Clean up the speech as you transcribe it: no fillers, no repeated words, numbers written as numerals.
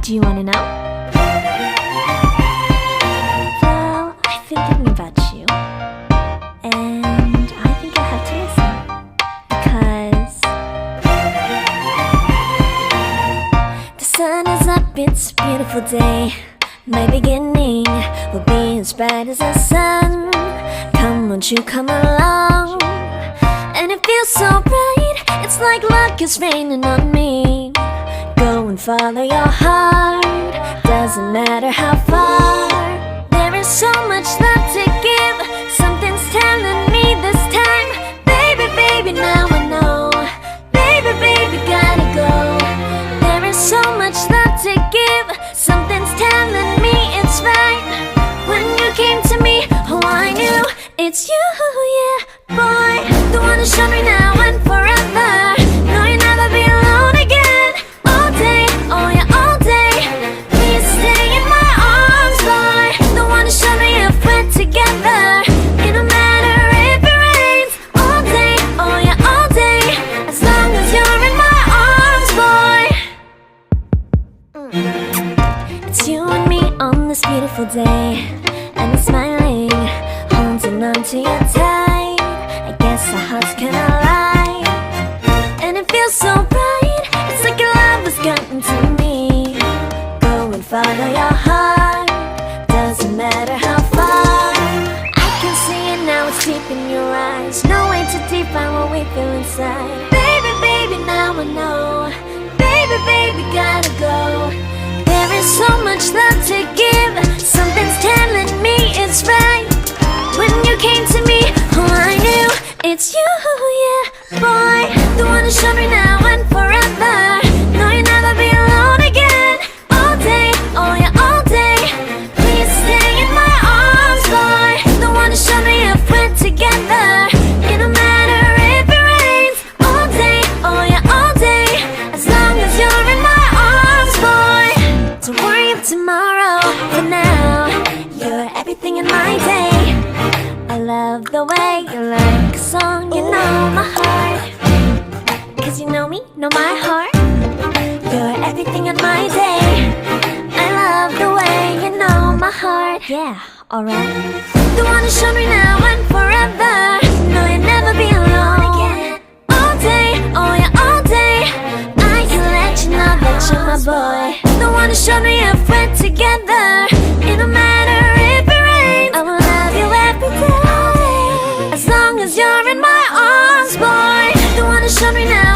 Do you wanna know? Well, I've been thinking about you, and I think I'll have to listen. Because the sun is up, it's a beautiful day. My beginning will be as bright as the sun. Come, won't you come along? And it feels so bright, it's like luck is raining on me. Go and follow your heart, doesn't matter how far. There is so much love to give, something's telling me this time. Baby, baby, now I know. Baby, baby, gotta go. There is so much love to give, something's telling me it's right. When you came to me, oh I knew it's you, yeah, boy. The one who showed me now and forever. No, you'll never be alone again. All day, oh yeah, all day. Please stay in my arms, boy. The one who showed me if we're together. It don't matter if it rains. All day, oh yeah, all day. As long as you're in my arms, boy. It's you and me on this beautiful day, and I'm smiling, holding on to you tight. I guess our hearts can align, and it feels so bright. It's like your love has gotten to me. Go and follow your heart, doesn't matter how far. I can see it now, it's deep in your eyes. No way to define what we feel inside. Baby, baby, now I know. Baby, baby, gotta go. There is so much love to give, something's telling me it's right. When you came to me, oh I knew it's you, yeah, boy. The one who showed me now and forever. No, you'll never be alone again. All day, oh yeah, all day. Please stay in my arms, boy. The one who showed me if we're together. It don't matter if it rains. All day, oh yeah, all day. As long as you're in my arms, boy. Don't worry of tomorrow, for now you're everything in my day. I love the way you like a song, you know my heart. Cause you know me, know my heart. You're everything in my day. I love the way you know my heart. Yeah, alright. The one who showed me now and forever. No, you'll never be alone again. All day, oh yeah, all day. I can let you know that you're my boy. The one who showed me if we're together. It don't matter if it rains. I will love you every day. As long as you're in my arms, boy. The one who showed me now